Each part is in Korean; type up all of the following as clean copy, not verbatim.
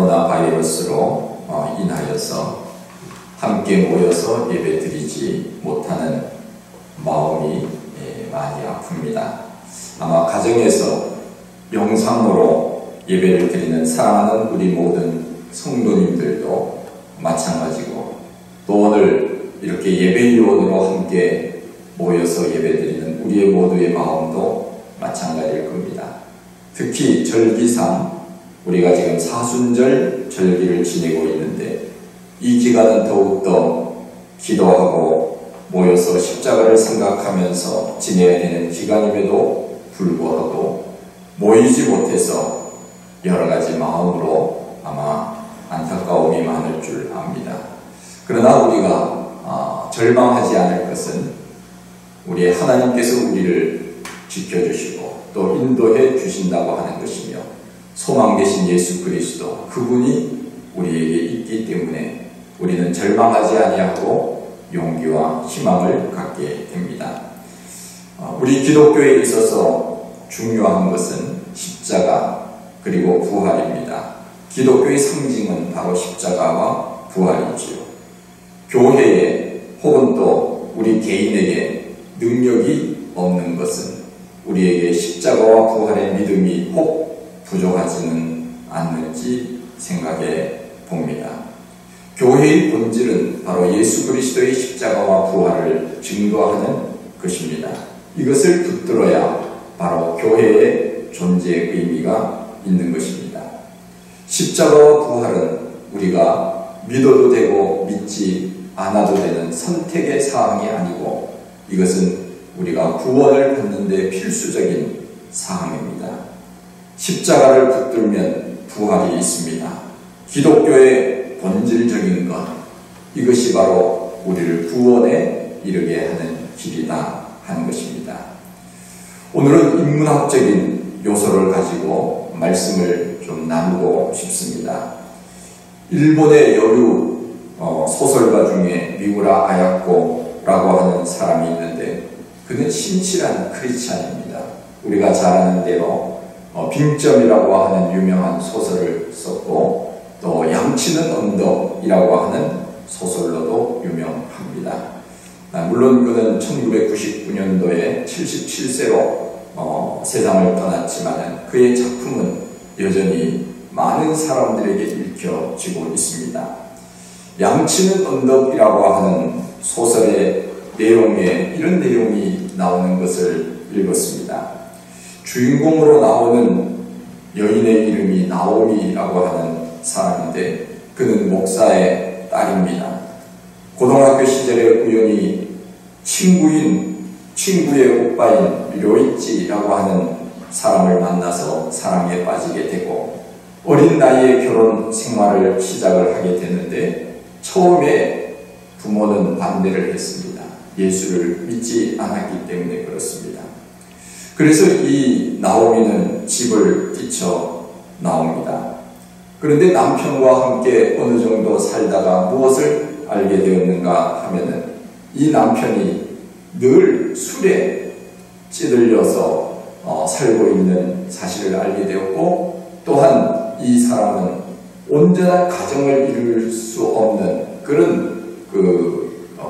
코로나 바이러스로 인하여서 함께 모여서 예배 드리지 못하는 마음이 많이 아픕니다. 아마 가정에서 영상으로 예배를 드리는 사랑하는 우리 모든 성도님들도 마찬가지고, 또 오늘 이렇게 예배위원으로 함께 모여서 예배드리는 우리의 모두의 마음도 마찬가지일 겁니다. 특히 절기상 우리가 지금 사순절 절기를 지내고 있는데, 이 기간은 더욱더 기도하고 모여서 십자가를 생각하면서 지내야 되는 기간임에도 불구하고 모이지 못해서 여러 가지 마음으로 아마 안타까움이 많을 줄 압니다. 그러나 우리가 절망하지 않을 것은 우리 하나님께서 우리를 지켜주시고 또 인도해 주신다고 하는 것이며, 소망 되신 예수 그리스도 그분이 우리에게 있기 때문에 우리는 절망하지 아니하고 용기와 희망을 갖게 됩니다. 우리 기독교에 있어서 중요한 것은 십자가 그리고 부활입니다. 기독교의 상징은 바로 십자가와 부활이지요. 교회에 혹은 또 우리 개인에게 능력이 없는 것은 우리에게 십자가와 부활의 믿음이 혹 부족하지는 않는지 생각해 봅니다. 교회의 본질은 바로 예수 그리스도의 십자가와 부활을 증거하는 것입니다. 이것을 붙들어야 바로 교회의 존재의 의미가 있는 것입니다. 십자가와 부활은 우리가 믿어도 되고 믿지 않아도 되는 선택의 사항이 아니고, 이것은 우리가 구원을 받는 데 필수적인 사항입니다. 십자가를 붙들면 부활이 있습니다. 기독교의 본질적인 것, 이것이 바로 우리를 구원에 이르게 하는 길이다 하는 것입니다. 오늘은 인문학적인 요소를 가지고 말씀을 좀 나누고 싶습니다. 일본의 여류 소설가 중에 미우라 아야코라고 하는 사람이 있는데, 그는 신실한 크리스찬입니다. 우리가 잘 아는 대로 빙점이라고 하는 유명한 소설을 썼고, 또 양치는 언덕이라고 하는 소설로도 유명합니다. 물론 그는 1999년도에 77세로 세상을 떠났지만 그의 작품은 여전히 많은 사람들에게 읽혀지고 있습니다. 양치는 언덕이라고 하는 소설의 내용에 이런 내용이 나오는 것을 읽었습니다. 주인공으로 나오는 여인의 이름이 나오미라고 하는 사람인데, 그는 목사의 딸입니다. 고등학교 시절에 우연히 친구의 오빠인 료이치라고 하는 사람을 만나서 사랑에 빠지게 되고, 어린 나이에 결혼 생활을 시작을 하게 되는데, 처음에 부모는 반대를 했습니다. 예수를 믿지 않았기 때문에 그렇습니다. 그래서 이 나오미는 집을 뛰쳐 나옵니다. 그런데 남편과 함께 어느 정도 살다가 무엇을 알게 되었는가 하면은, 이 남편이 늘 술에 찌들려서 살고 있는 사실을 알게 되었고, 또한 이 사람은 온전한 가정을 이룰 수 없는 그런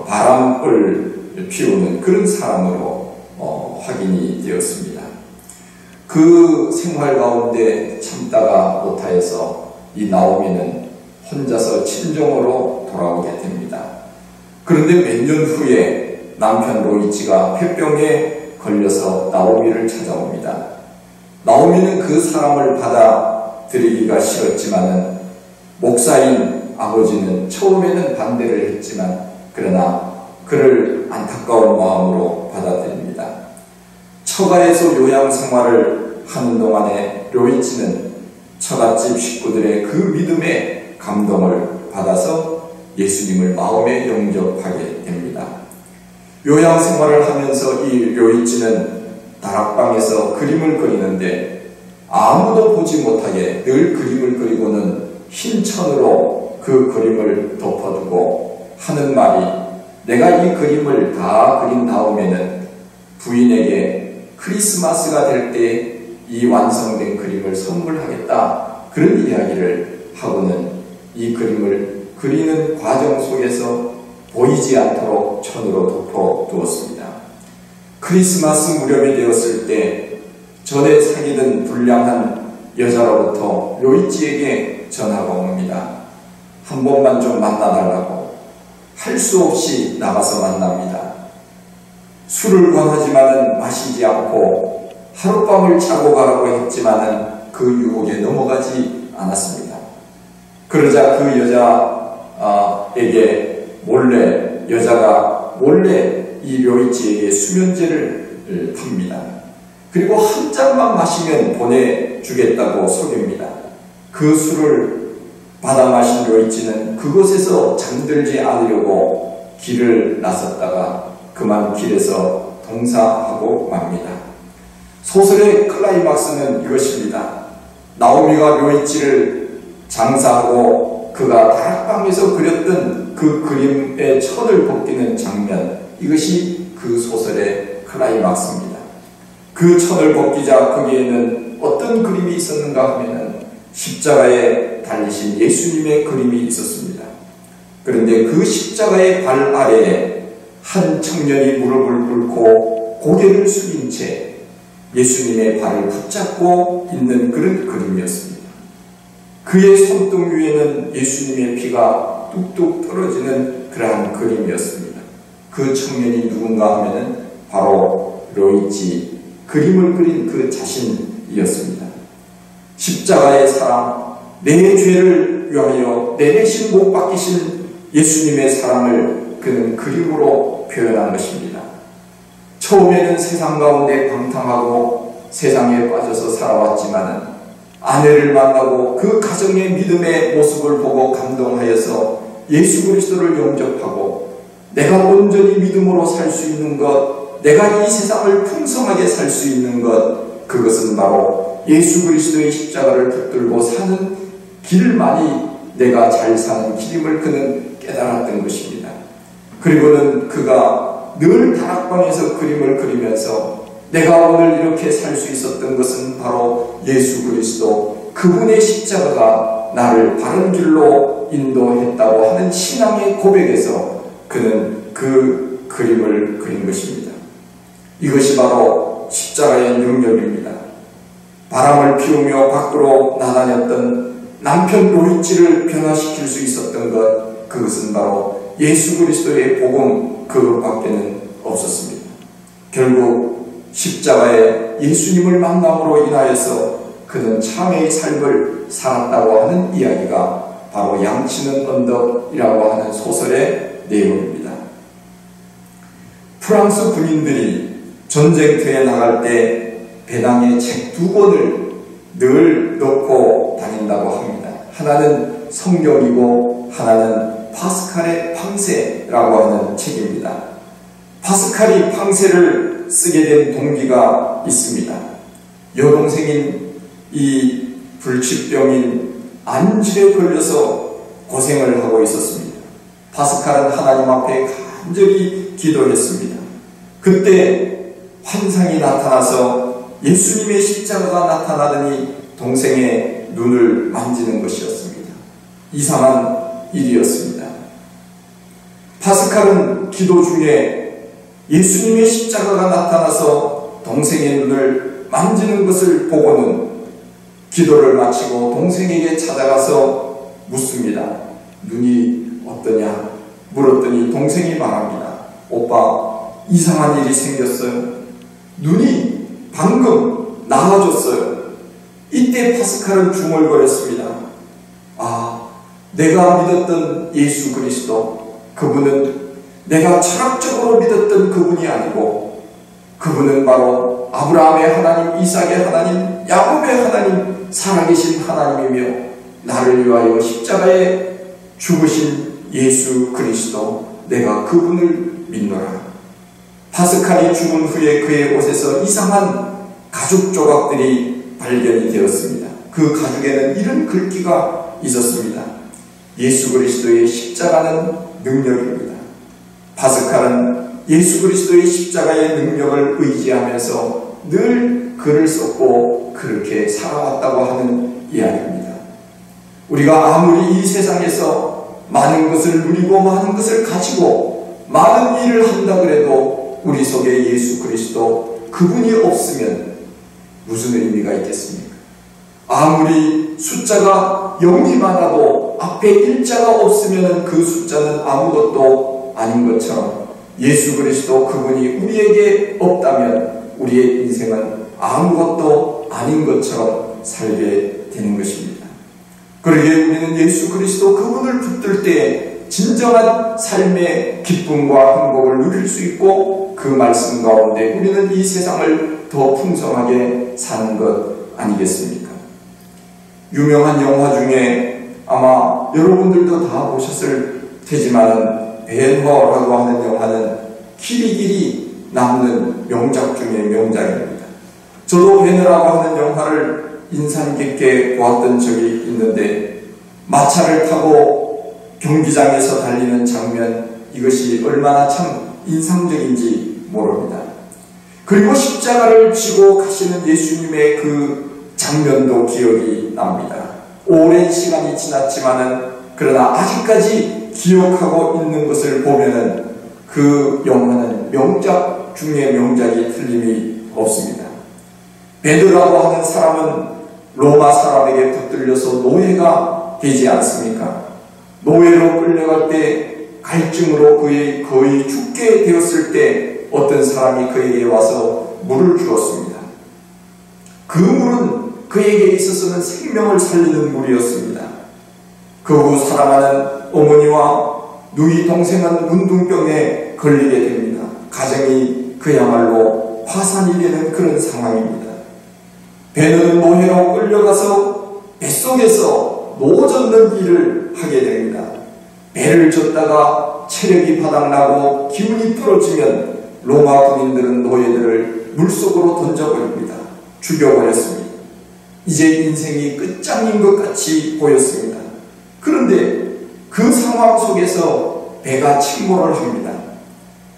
바람을 피우는 그런 사람으로 확인이 되었습니다. 그 생활 가운데 참다가 못하여서 이 나오미는 혼자서 친정으로 돌아오게 됩니다. 그런데 몇 년 후에 남편 로이치가 폐병에 걸려서 나오미를 찾아옵니다. 나오미는 그 사람을 받아들이기가 싫었지만 목사인 아버지는 처음에는 반대를 했지만, 그러나 그를 안타까운 마음으로 받아들입니다. 처가에서 요양 생활을 하는 동안에 로이치는 처갓집 식구들의 그 믿음에 감동을 받아서 예수님을 마음에 영접하게 됩니다. 요양 생활을 하면서 이 료이치는 다락방에서 그림을 그리는데, 아무도 보지 못하게 늘 그림을 그리고는 흰 천으로 그 그림을 덮어두고 하는 말이, 내가 이 그림을 다 그린 다음에는 부인에게 크리스마스가 될 때 이 완성된 그림을 선물하겠다, 그런 이야기를 하고는 이 그림을 그리는 과정 속에서 보이지 않도록 천으로 덮어두었습니다. 크리스마스 무렵이 되었을 때 전에 사귀던 불량한 여자로부터 료이치에게 전화가 옵니다. 한 번만 좀 만나달라고. 할 수 없이 나가서 만납니다. 술을 권하지만은 마시지 않고 하룻밤을 자고 가라고 했지만은 그 유혹에 넘어가지 않았습니다. 그러자 그 여자에게 여자가 몰래 이 료이치에게 수면제를 팝니다. 그리고 한 잔만 마시면 보내주겠다고 속입니다. 그 술을 받아 마신 료이치는 그곳에서 잠들지 않으려고 길을 나섰다가 그만 길에서 동사하고 맙니다. 소설의 클라이막스는 이것입니다. 나오미가 료이치를 장사하고 그가 다락방에서 그렸던 그 그림의 천을 벗기는 장면, 이것이 그 소설의 클라이막스입니다. 그 천을 벗기자 거기에는 어떤 그림이 있었는가 하면은 십자가에 달리신 예수님의 그림이 있었습니다. 그런데 그 십자가의 발 아래에 한 청년이 무릎을 꿇고 고개를 숙인 채 예수님의 발을 붙잡고 있는 그런 그림이었습니다. 그의 손등 위에는 예수님의 피가 뚝뚝 떨어지는 그러한 그림이었습니다. 그 청년이 누군가 하면은 바로 료이치, 그림을 그린 그 자신이었습니다. 십자가의 사랑, 내 죄를 위하여 내 대신 못 박히신 예수님의 사랑을 그는 그림으로 표현한 것입니다. 처음에는 세상 가운데 방탕하고 세상에 빠져서 살아왔지만 아내를 만나고 그 가정의 믿음의 모습을 보고 감동하여서 예수 그리스도를 영접하고 내가 온전히 믿음으로 살 수 있는 것, 내가 이 세상을 풍성하게 살 수 있는 것, 그것은 바로 예수 그리스도의 십자가를 붙들고 사는 길만이 내가 잘 사는 길임을 그는 깨달았던 것입니다. 그리고는 그가 늘 다락방에서 그림을 그리면서 내가 오늘 이렇게 살 수 있었던 것은 바로 예수 그리스도, 그분의 십자가가 나를 바른 길로 인도했다고 하는 신앙의 고백에서 그는 그 그림을 그린 것입니다. 이것이 바로 십자가의 능력입니다. 바람을 피우며 밖으로 나다녔던 남편 료이치를 변화시킬 수 있었던 것, 그것은 바로 예수 그리스도의 복음 그것밖에는 없었습니다. 결국 십자가에 예수님을 만남으로 인하여서 그는 참회의 삶을 살았다고 하는 이야기가 바로 양치는 언덕이라고 하는 소설의 내용입니다. 프랑스 군인들이 전쟁터에 나갈 때 배낭에 책 2권을 늘 넣고 다닌다고 합니다. 하나는 성경이고 하나는 파스칼의 팡세라고 하는 책입니다. 파스칼이 팡세를 쓰게 된 동기가 있습니다. 여동생인 이 불치병인 안질에 걸려서 고생을 하고 있었습니다. 파스칼은 하나님 앞에 간절히 기도했습니다. 그때 환상이 나타나서 예수님의 십자가가 나타나더니 동생의 눈을 만지는 것이었습니다. 이상한 일이었습니다. 파스칼은 기도 중에 예수님의 십자가가 나타나서 동생의 눈을 만지는 것을 보고는 기도를 마치고 동생에게 찾아가서 묻습니다. 눈이 어떠냐? 물었더니 동생이 말합니다. 오빠, 이상한 일이 생겼어요. 눈이 방금 나아졌어요. 이때 파스칼은 중얼거렸습니다. 아, 내가 믿었던 예수 그리스도, 그분은 내가 철학적으로 믿었던 그분이 아니고 그분은 바로 아브라함의 하나님, 이삭의 하나님, 야곱의 하나님, 살아계신 하나님이며 나를 위하여 십자가에 죽으신 예수 그리스도, 내가 그분을 믿노라. 파스칼이 죽은 후에 그의 옷에서 이상한 가죽 조각들이 발견이 되었습니다. 그 가죽에는 이런 글귀가 있었습니다. 예수 그리스도의 십자가는 능력입니다. 파스칼은 예수 그리스도의 십자가의 능력을 의지하면서 늘 글을 썼고 그렇게 살아왔다고 하는 이야기입니다. 우리가 아무리 이 세상에서 많은 것을 누리고 많은 것을 가지고 많은 일을 한다 그래도 우리 속에 예수 그리스도 그분이 없으면 무슨 의미가 있겠습니까? 아무리 숫자가 0이 많아도 앞에 일자가 없으면 그 숫자는 아무것도 아닌 것처럼 예수 그리스도 그분이 우리에게 없다면 우리의 인생은 아무것도 아닌 것처럼 살게 되는 것입니다. 그러기에 우리는 예수 그리스도 그분을 붙들 때 진정한 삶의 기쁨과 행복을 누릴 수 있고 그 말씀 가운데 우리는 이 세상을 더 풍성하게 사는 것 아니겠습니까? 유명한 영화 중에 아마 여러분들도 다 보셨을 테지만은 벤허라고 하는 영화는 길이 남는 명작 중에 명작입니다. 저도 벤허라고 하는 영화를 인상 깊게 보았던 적이 있는데 마차를 타고 경기장에서 달리는 장면, 이것이 얼마나 참 인상적인지 모릅니다. 그리고 십자가를 지고 가시는 예수님의 그 장면도 기억이 납니다. 오랜 시간이 지났지만은 그러나 아직까지 기억하고 있는 것을 보면은 그 영화는 명작 중에 명작이 틀림이 없습니다. 베드로라고 하는 사람은 로마 사람에게 붙들려서 노예가 되지 않습니까? 노예로 끌려갈 때 갈증으로 거의 죽게 되었을 때 어떤 사람이 그에게 와서 물을 주었습니다. 그 물은 그에게 있어서는 생명을 살리는 물이었습니다. 그 후 사랑하는 어머니와 누이 동생은 문둥병에 걸리게 됩니다. 가정이 그야말로 화산이 되는 그런 상황입니다. 배는 노예로 끌려가서 뱃속에서 노 젓는 일을 하게 됩니다. 배를 젓다가 체력이 바닥나고 기운이 떨어지면 로마 군인들은 노예들을 물속으로 던져버립니다. 죽여버렸습니다. 이제 인생이 끝장인 것 같이 보였습니다. 그런데 그 상황 속에서 배가 침몰을 합니다.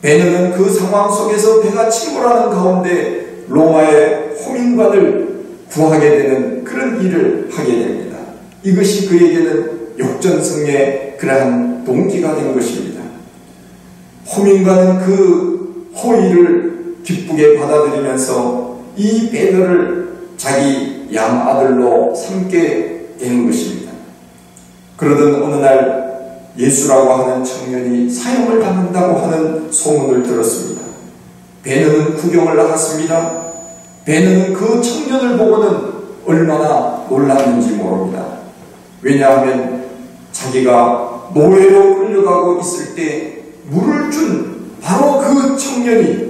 베드로는 그 상황 속에서 배가 침몰하는 가운데 로마의 호민관을 구하게 되는 그런 일을 하게 됩니다. 이것이 그에게는 역전승의 그러한 동기가 된 것입니다. 호민관은 그 호의를 기쁘게 받아들이면서 이 베드로를 자기 양아들로 삼게 되는 것입니다. 그러던 어느 날 예수라고 하는 청년이 사형을 받는다고 하는 소문을 들었습니다. 베드로는 구경을 나갔습니다. 베드로는 그 청년을 보고는 얼마나 놀랐는지 모릅니다. 왜냐하면 자기가 노예로 끌려가고 있을 때 물을 준 바로 그 청년이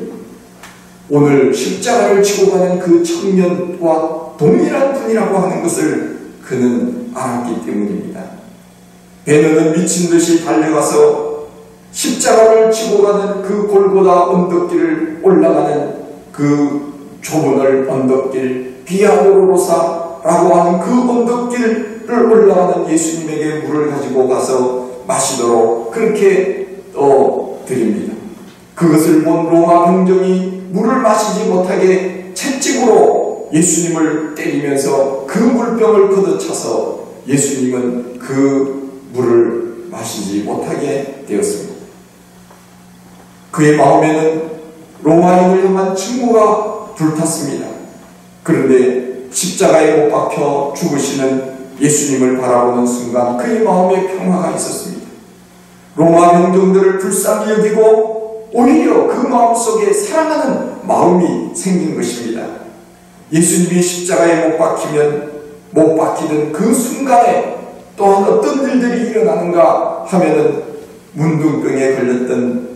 오늘 십자가를 지고 가는 그 청년과 동일한 분이라고 하는 것을 그는 알았기 때문입니다. 베드로는 미친 듯이 달려가서 십자가를 지고 가는 그 골고다 언덕길을 올라가는 그 좁은 언덕길 비아도로로사라고 하는 그 언덕길을 올라가는 예수님에게 물을 가지고 가서 마시도록 그렇게 드립니다. 그것을 본 로마 병정이 물을 마시지 못하게 채찍으로 예수님을 때리면서 그 물병을 걷어차서 예수님은 그 물을 마시지 못하게 되었습니다. 그의 마음에는 로마인을 향한 증오가 불탔습니다. 그런데 십자가에 못 박혀 죽으시는 예수님을 바라보는 순간 그의 마음에 평화가 있었습니다. 로마 병정들을 불쌍히 여기고 오히려 그 마음속에 사랑하는 마음이 생긴 것입니다. 예수님이 십자가에 못 박히던 그 순간에 또한 어떤 일들이 일어나는가 하면은 문둥병에 걸렸던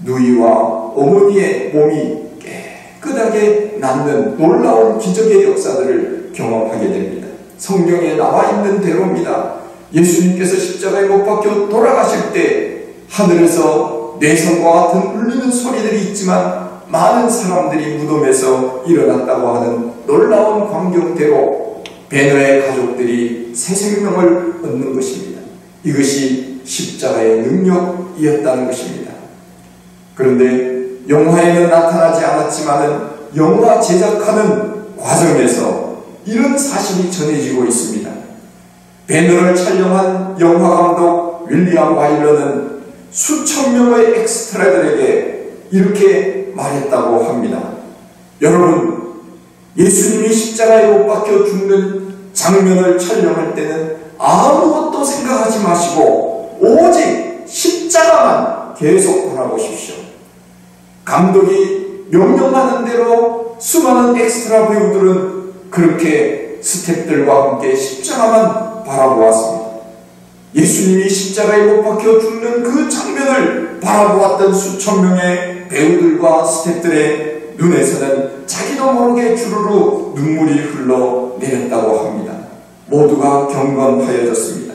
누이와 어머니의 몸이 깨끗하게 낫는 놀라운 기적의 역사들을 경험하게 됩니다. 성경에 나와 있는 대로입니다. 예수님께서 십자가에 못 박혀 돌아가실 때 하늘에서 뇌성과 같은 울리는 소리들이 있지만 많은 사람들이 무덤에서 일어났다고 하는 놀라운 광경대로 베드로의 가족들이 새 생명을 얻는 것입니다. 이것이 십자가의 능력이었다는 것입니다. 그런데 영화에는 나타나지 않았지만은 영화 제작하는 과정에서 이런 사실이 전해지고 있습니다. 배너를 촬영한 영화감독 윌리엄 와일러는 수천 명의 엑스트라들에게 이렇게 말했다고 합니다. 여러분, 예수님이 십자가에 못 박혀 죽는 장면을 촬영할 때는 아무것도 생각하지 마시고 오직 십자가만 계속 바라보십시오. 감독이 명령하는 대로 수많은 엑스트라 배우들은 그렇게 스태프들과 함께 십자가만 바라보았습니다. 예수님이 십자가에 못 박혀 죽는 그 장면을 바라보았던 수천 명의 배우들과 스태프들의 눈에서는 자기도 모르게 주르르 눈물이 흘러내렸다고 합니다. 모두가 경건하여졌습니다.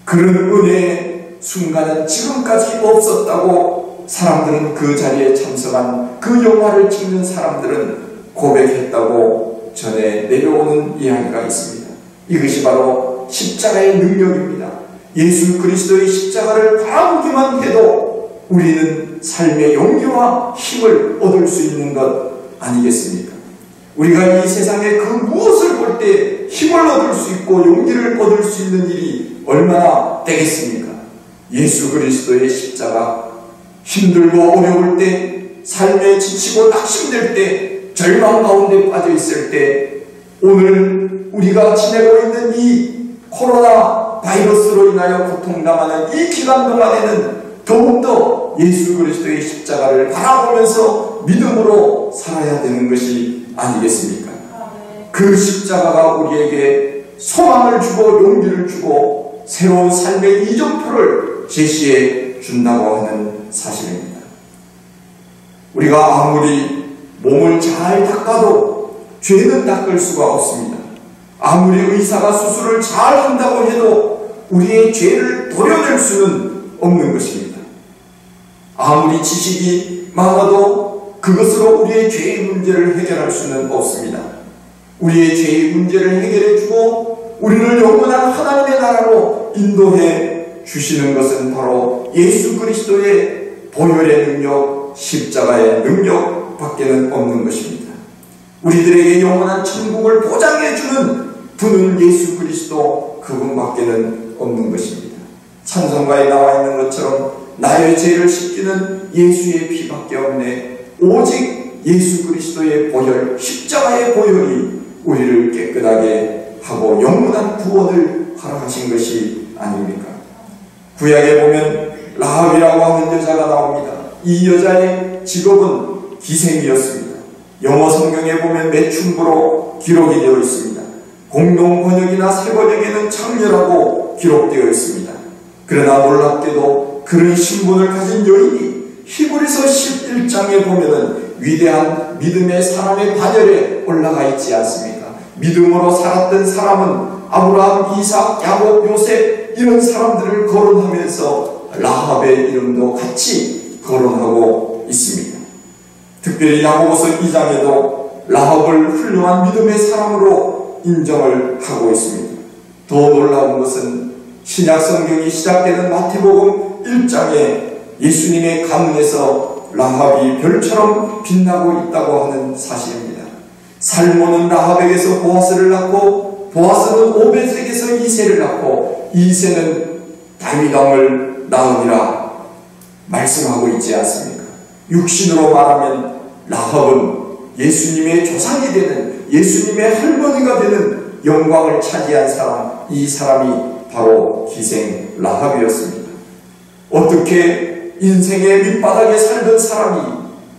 그런 은혜의 순간은 지금까지 없었다고 사람들은, 그 자리에 참석한 그 영화를 찍는 사람들은 고백했다고 전해 내려오는 이야기가 있습니다. 이것이 바로 십자가의 능력입니다. 예수 그리스도의 십자가를 바라보기만 해도 우리는 삶의 용기와 힘을 얻을 수 있는 것 아니겠습니까? 우리가 이 세상에 그 무엇을 볼 때 힘을 얻을 수 있고 용기를 얻을 수 있는 일이 얼마나 되겠습니까? 예수 그리스도의 십자가, 힘들고 어려울 때, 삶에 지치고 낙심될 때, 절망 가운데 빠져 있을 때, 오늘 우리가 지내고 있는 이 코로나 바이러스로 인하여 고통당하는 이 기간 동안에는 더욱더 예수 그리스도의 십자가를 바라보면서 믿음으로 살아야 되는 것이 아니겠습니까? 그 십자가가 우리에게 소망을 주고 용기를 주고 새로운 삶의 이정표를 제시해 준다고 하는 사실입니다. 우리가 아무리 몸을 잘 닦아도 죄는 닦을 수가 없습니다. 아무리 의사가 수술을 잘 한다고 해도 우리의 죄를 도려낼 수는 없는 것입니다. 아무리 지식이 많아도 그것으로 우리의 죄의 문제를 해결할 수는 없습니다. 우리의 죄의 문제를 해결해주고 우리를 영원한 하나님의 나라로 인도해 주시는 것은 바로 예수 그리스도의 보혈의 능력, 십자가의 능력 밖에는 없는 것입니다. 우리들에게 영원한 천국을 보장해주는 분은 예수 그리스도, 그분밖에는 없는 것입니다. 찬송가에 나와 있는 것처럼 나의 죄를 씻기는 예수의 피밖에 없네. 오직 예수 그리스도의 보혈, 십자가의 보혈이 우리를 깨끗하게 하고 영원한 구원을 허락하신 것이 아닙니까? 구약에 보면 라합이라고 하는 여자가 나옵니다. 이 여자의 직업은 기생이었습니다. 영어 성경에 보면 매춘부로 기록이 되어 있습니다. 공동 번역이나 새 번역에는 창녀라고 기록되어 있습니다. 그러나 놀랍게도 그런 신분을 가진 여인이 히브리서 11장에 보면은 위대한 믿음의 사람의 반열에 올라가 있지 않습니까? 믿음으로 살았던 사람은 아브라함, 이삭, 야곱, 요셉 이런 사람들을 거론하면서 라합의 이름도 같이 거론하고 있습니다. 특별히 야고보서 2장에도 라합을 훌륭한 믿음의 사람으로 인정을 하고 있습니다. 더 놀라운 것은 신약 성경이 시작되는 마태복음 1장에 예수님의 가문에서 라합이 별처럼 빛나고 있다고 하는 사실입니다. 살몬은 라합에게서 보아스를 낳고 보아스는 오벳에게서 이새를 낳고 이새는 다윗 왕을 낳으리라 말씀하고 있지 않습니까? 육신으로 말하면 라합은 예수님의 조상이 되는, 예수님의 할머니가 되는 영광을 차지한 사람, 이 사람이 바로 기생 라합이었습니다. 어떻게 인생의 밑바닥에 살던 사람이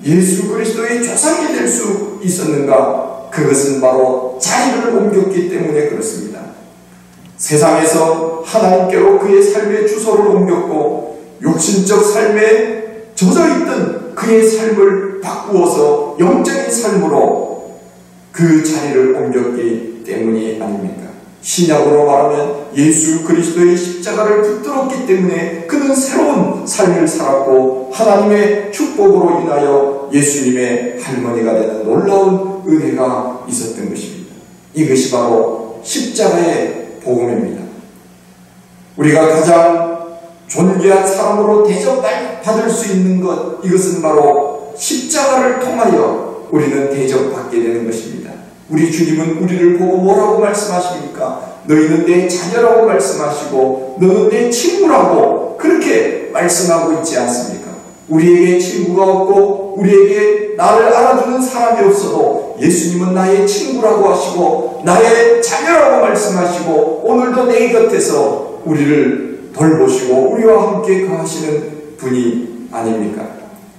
예수 그리스도의 조상이 될 수 있었는가? 그것은 바로 자리를 옮겼기 때문에 그렇습니다. 세상에서 하나님께로 그의 삶의 주소를 옮겼고 육신적 삶에 젖어있던 그의 삶을 바꾸어서 영적인 삶으로 그 자리를 옮겼기 때문이 아닙니까? 신약으로 말하면 예수 그리스도의 십자가를 붙들었기 때문에 그는 새로운 삶을 살았고 하나님의 축복으로 인하여 예수님의 할머니가 되는 놀라운 은혜가 있었던 것입니다. 이것이 바로 십자가의 복음입니다. 우리가 가장 존귀한 사람으로 대접받을 수 있는 것, 이것은 바로 십자가를 통하여 우리는 대접받게 되는 것입니다. 우리 주님은 우리를 보고 뭐라고 말씀하십니까? 너희는 내 자녀라고 말씀하시고 너는 내 친구라고 그렇게 말씀하고 있지 않습니까? 우리에게 친구가 없고 우리에게 나를 알아주는 사람이 없어도 예수님은 나의 친구라고 하시고 나의 자녀라고 말씀하시고 오늘도 내 곁에서 우리를 돌보시고 우리와 함께 거하시는 분이 아닙니까?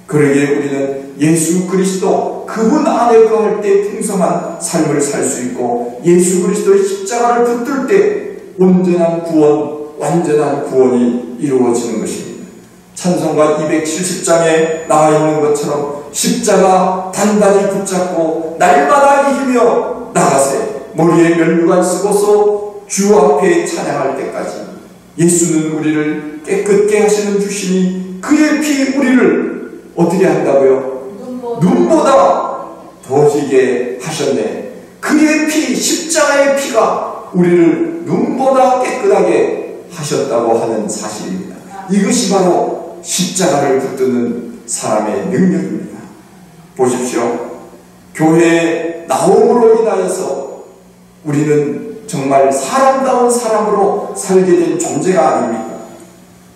그러기에 우리는 예수 그리스도 그분 안에 거할 때 풍성한 삶을 살 수 있고 예수 그리스도의 십자가를 붙들 때 온전한 구원, 완전한 구원이 이루어지는 것입니다. 찬송가 270장에 나와 있는 것처럼 십자가 단단히 붙잡고 날마다 이기며 나가세 머리에 면류관 쓰고서 주 앞에 찬양할 때까지 예수는 우리를 깨끗게 하시는 주시니 그의 피 우리를 어떻게 한다고요? 눈보다 더 희게 하셨네. 그의 피, 십자가의 피가 우리를 눈보다 깨끗하게 하셨다고 하는 사실입니다. 이것이 바로 십자가를 붙드는 사람의 능력입니다. 보십시오. 교회에 나옴으로 인하여서 우리는 정말 사람다운 사람으로 살게 된 존재가 아닙니까?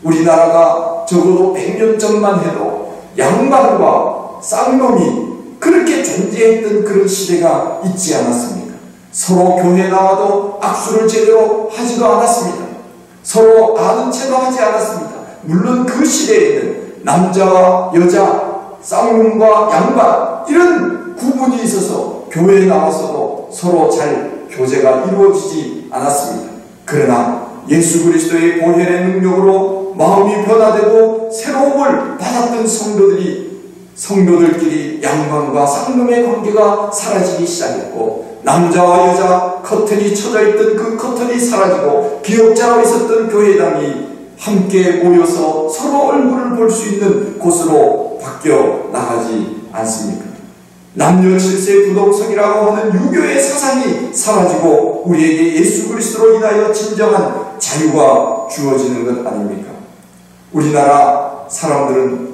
우리나라가 적어도 100년 전만 해도 양반과 쌍놈이 그렇게 존재했던 그런 시대가 있지 않았습니까? 서로 교회 나와도 악수를 제대로 하지도 않았습니다. 서로 아는 체도 하지 않았습니다. 물론 그 시대에는 남자와 여자, 쌍놈과 양반 이런 구분이 있어서 교회에 나와서도 서로 잘 교제가 이루어지지 않았습니다. 그러나 예수 그리스도의 보혈의 능력으로 마음이 변화되고 새로움을 받았던 성도들끼리 양반과 쌍놈의 관계가 사라지기 시작했고 남자와 여자 커튼이 쳐져 있던 그 커튼이 사라지고 기역자로 있었던 교회당이 함께 모여서 서로 얼굴을 볼 수 있는 곳으로 바뀌어 나가지 않습니까? 남녀 칠세 부동석이라고 하는 유교의 사상이 사라지고 우리에게 예수 그리스도로 인하여 진정한 자유가 주어지는 것 아닙니까? 우리나라 사람들은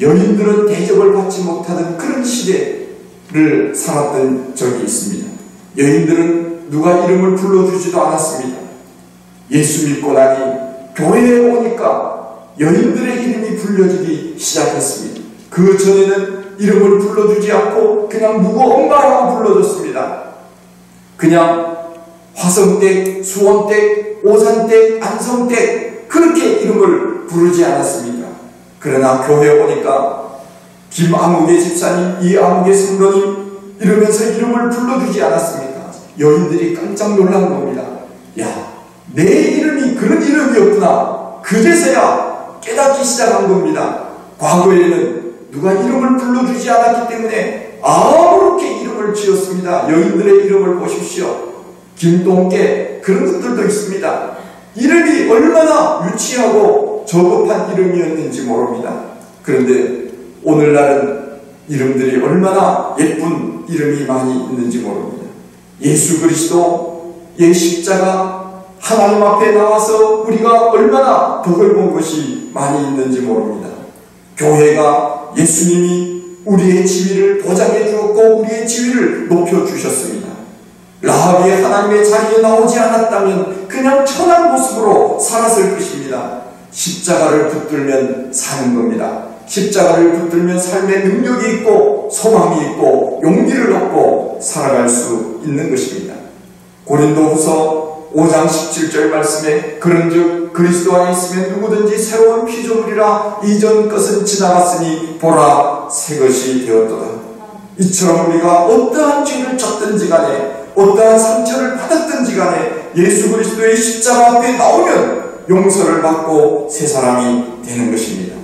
여인들은 대접을 받지 못하는 그런 시대를 살았던 적이 있습니다. 여인들은 누가 이름을 불러주지도 않았습니다. 예수 믿고 나니 교회에 오니까 여인들의 이름이 불려지기 시작했습니다. 그 전에는 이름을 불러주지 않고 그냥 누구 엄마라고 불러줬습니다. 그냥 화성댁, 수원댁, 오산댁, 안성댁 그렇게 이름을 부르지 않았습니까? 그러나 교회에 오니까 김아무개 집사님, 이아무개 성도님 이러면서 이름을 불러주지 않았습니까? 여인들이 깜짝 놀란 겁니다. 야, 내 이름이 그런 이름이었구나. 그제서야 깨닫기 시작한 겁니다. 과거에는 누가 이름을 불러주지 않았기 때문에 아무렇게 이름을 지었습니다. 여인들의 이름을 보십시오. 김동깨 그런 것들도 있습니다. 이름이 얼마나 유치하고 저급한 이름이었는지 모릅니다. 그런데 오늘날은 이름들이 얼마나 예쁜 이름이 많이 있는지 모릅니다. 예수 그리스도의 십자가 하나님 앞에 나와서 우리가 얼마나 덕을 본 것이 많이 있는지 모릅니다. 교회가 예수님이 우리의 지위를 보장해 주었고 우리의 지위를 높여주셨습니다. 라합이 하나님의 자리에 나오지 않았다면 그냥 천한 모습으로 살았을 것입니다. 십자가를 붙들면 사는 겁니다. 십자가를 붙들면 삶의 능력이 있고 소망이 있고 용기를 얻고 살아갈 수 있는 것입니다. 고린도후서 5장 17절 말씀에 그런즉 그리스도 안에 있으면 누구든지 새로운 피조물이라 이전 것은 지나갔으니 보라 새 것이 되었도다. 이처럼 우리가 어떠한 죄를 졌든지 간에 어떠한 상처를 받았든지 간에 예수 그리스도의 십자가 앞에 나오면 용서를 받고 새 사람이 되는 것입니다.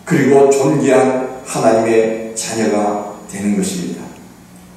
그리고 존귀한 하나님의 자녀가 되는 것입니다.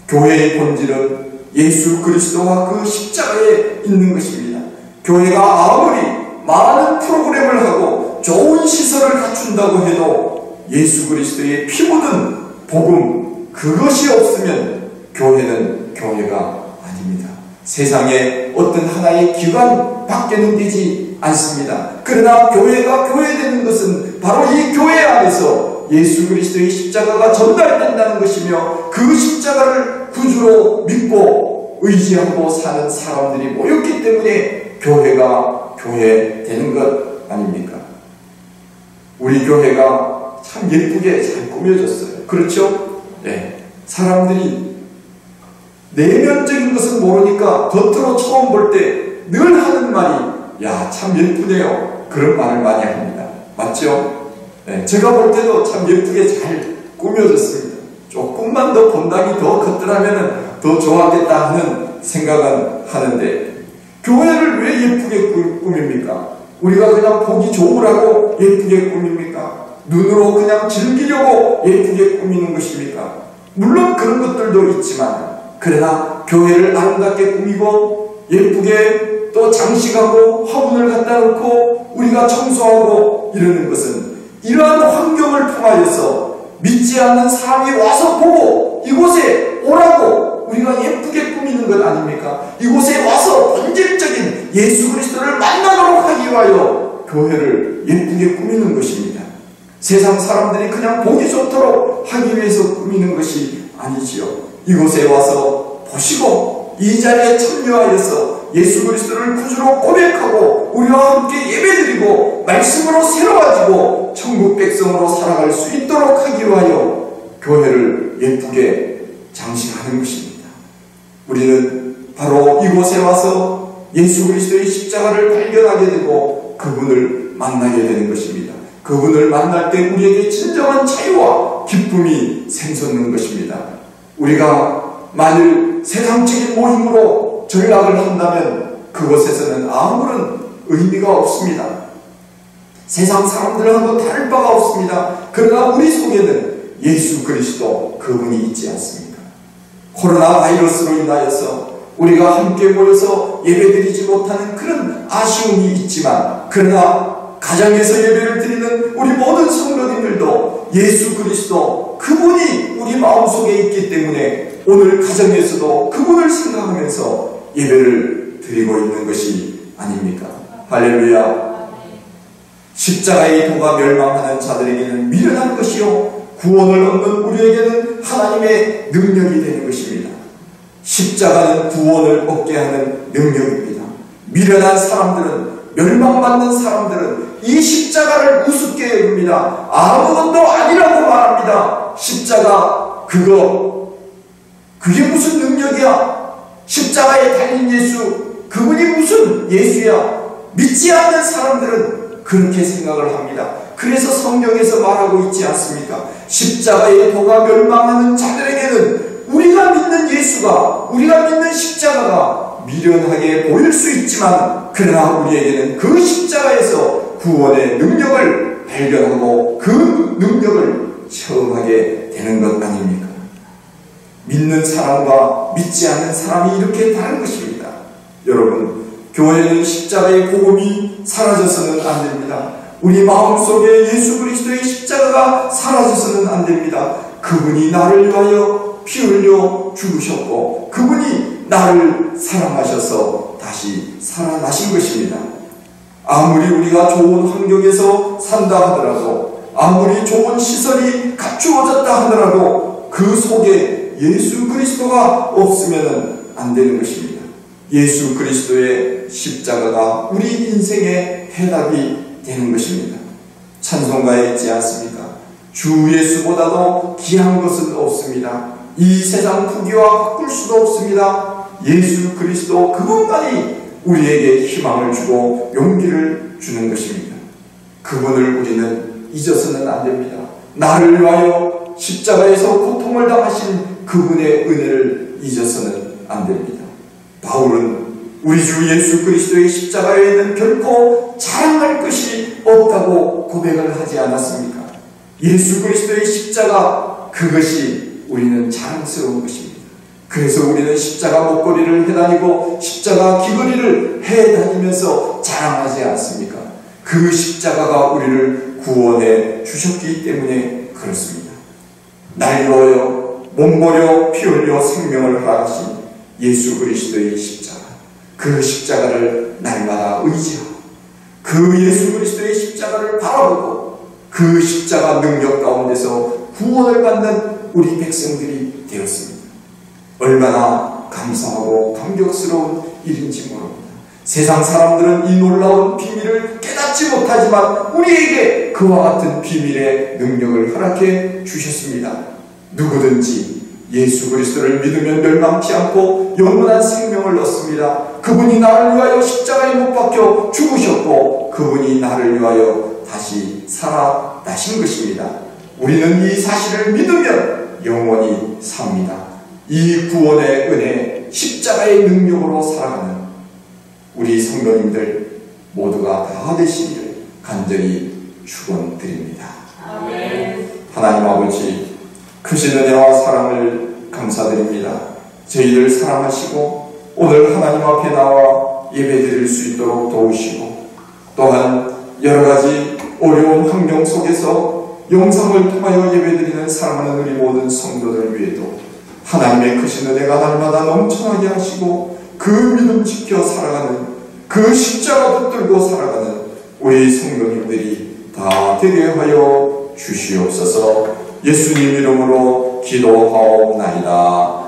교회의 본질은 예수 그리스도와 그 십자가에 있는 것입니다. 교회가 아무리 많은 프로그램을 하고 좋은 시설을 갖춘다고 해도 예수 그리스도의 피 묻은 복음 그것이 없으면 교회는 교회가 아닙니다. 세상에 어떤 하나의 기관 밖에는 되지 않습니다. 그러나 교회가 교회되는 것은 바로 이 교회 안에서 예수 그리스도의 십자가가 전달된다는 것이며 그 십자가를 구주로 믿고 믿고 의지하고 사는 사람들이 모였기 때문에 교회가 교회 되는 것 아닙니까? 우리 교회가 참 예쁘게 잘 꾸며졌어요. 그렇죠? 네. 사람들이 내면적인 것은 모르니까 겉으로 처음 볼 때 늘 하는 말이 야, 참 예쁘네요. 그런 말을 많이 합니다. 맞죠? 네. 제가 볼 때도 참 예쁘게 잘 꾸며졌습니다. 조금만 더 본당이 더 컸더라면 더 좋았겠다 하는 생각은 하는데, 교회를 왜 예쁘게 꾸밉니까? 우리가 그냥 보기 좋으라고 예쁘게 꾸밉니까? 눈으로 그냥 즐기려고 예쁘게 꾸미는 것입니까? 물론 그런 것들도 있지만, 그러나 교회를 아름답게 꾸미고 예쁘게 또 장식하고 화분을 갖다 놓고 우리가 청소하고 이러는 것은 이러한 환경을 통하여서 믿지 않는 사람이 와서 보고 이곳에 오라고 우리가 예쁘게 꾸미는 것 아닙니까? 이곳에 와서 본질적인 예수 그리스도를 만나도록 하기 위하여 교회를 예쁘게 꾸미는 것입니다. 세상 사람들이 그냥 보기 좋도록 하기 위해서 꾸미는 것이 아니지요. 이곳에 와서 보시고 이 자리에 참여하여서 예수 그리스도를 구주로 고백하고 우리와 함께 예배드리고 말씀으로 새로워지고 천국 백성으로 살아갈 수 있도록 하기 위하여 교회를 예쁘게 장식하는 것입니다. 우리는 바로 이곳에 와서 예수 그리스도의 십자가를 발견하게 되고 그분을 만나게 되는 것입니다. 그분을 만날 때 우리에게 진정한 자유와 기쁨이 샘솟는 것입니다. 우리가 만일 세상적인 모임으로 전락을 한다면 그것에서는 아무런 의미가 없습니다. 세상 사람들하고 다를 바가 없습니다. 그러나 우리 속에는 예수 그리스도 그분이 있지 않습니까? 코로나 바이러스로 인하여서 우리가 함께 모여서 예배드리지 못하는 그런 아쉬움이 있지만, 그러나 가정에서 예배를 드리는 우리 모든 성도님들도 예수 그리스도 그분이 우리 마음속에 있기 때문에 오늘 가정에서도 그분을 생각하면서 예배를 드리고 있는 것이 아닙니까? 할렐루야. 십자가의 도가 멸망하는 자들에게는 미련한 것이요 구원을 얻는 우리에게는 하나님의 능력이 되는 것입니다. 십자가는 구원을 얻게 하는 능력입니다. 미련한 사람들은, 멸망받는 사람들은 이 십자가를 우습게 여깁니다. 아무것도 아니라고 말합니다. 십자가 그게 무슨 능력이야? 십자가에 달린 예수 그분이 무슨 예수야? 믿지 않는 사람들은 그렇게 생각을 합니다. 그래서 성경에서 말하고 있지 않습니까? 십자가의 도가 멸망하는 자들에게는 우리가 믿는 예수가, 우리가 믿는 십자가가 미련하게 보일 수 있지만, 그러나 우리에게는 그 십자가에서 구원의 능력을 발견하고 그 능력을 체험하게 되는 것 아닙니까? 믿는 사람과 믿지 않는 사람이 이렇게 다른 것입니다. 여러분, 교회는 십자가의 복음이 사라져서는 안 됩니다. 우리 마음속에 예수 그리스도의 십자가가 사라져서는 안 됩니다. 그분이 나를 위하여 피 흘려 죽으셨고 그분이 나를 사랑하셔서 다시 살아나신 것입니다. 아무리 우리가 좋은 환경에서 산다 하더라도, 아무리 좋은 시설이 갖추어졌다 하더라도 그 속에 예수 그리스도가 없으면 안 되는 것입니다. 예수 그리스도의 십자가가 우리 인생의 해답이 되는 것입니다. 찬송가에 있지 않습니까? 주 예수보다도 귀한 것은 없습니다. 이 세상 부귀와 바꿀 수도 없습니다. 예수 그리스도 그분만이 우리에게 희망을 주고 용기를 주는 것입니다. 그분을 우리는 잊어서는 안 됩니다. 나를 위하여 십자가에서 고통을 당하신 그분의 은혜를 잊어서는 안 됩니다. 바울은 우리 주 예수 그리스도의 십자가 외에는 결코 자랑할 것이 없다고 고백을 하지 않았습니까? 예수 그리스도의 십자가, 그것이 우리는 자랑스러운 것입니다. 그래서 우리는 십자가 목걸이를 해다니고 십자가 귀걸이를 해다니면서 자랑하지 않습니까? 그 십자가가 우리를 구원해 주셨기 때문에 그렇습니다. 날 위하여 몸버려 피 흘려 생명을 허락하신 예수 그리스도의 십자가, 그 십자가를 날마다 의지하고 그 예수 그리스도의 십자가를 바라보고 그 십자가 능력 가운데서 구원을 받는 우리 백성들이 되었습니다. 얼마나 감사하고 감격스러운 일인지 모릅니다. 세상 사람들은 이 놀라운 비밀을 깨닫지 못하지만 우리에게 그와 같은 비밀의 능력을 허락해 주셨습니다. 누구든지 예수 그리스도를 믿으면 멸망치 않고 영원한 생명을 얻습니다. 그분이 나를 위하여 십자가에 못 박혀 죽으셨고 그분이 나를 위하여 다시 살아나신 것입니다. 우리는 이 사실을 믿으면 영원히 삽니다. 이 구원의 은혜, 십자가의 능력으로 살아가는 우리 성도님들 모두가 다 되시기를 간절히 축원드립니다. 아멘. 하나님 아버지, 크신 은혜와 사랑을 감사드립니다. 저희를 사랑하시고 오늘 하나님 앞에 나와 예배드릴 수 있도록 도우시고 또한 여러가지 어려운 환경 속에서 영상을 통하여 예배드리는 사랑하는 우리 모든 성도들 위에도 하나님의 크신 은혜가 날마다 넘쳐나게 하시고 그 믿음 지켜 살아가는, 그 십자가 붙들고 살아가는 우리 성도님들이 다 되게 하여 주시옵소서. 예수님 이름으로 기도하옵나이다.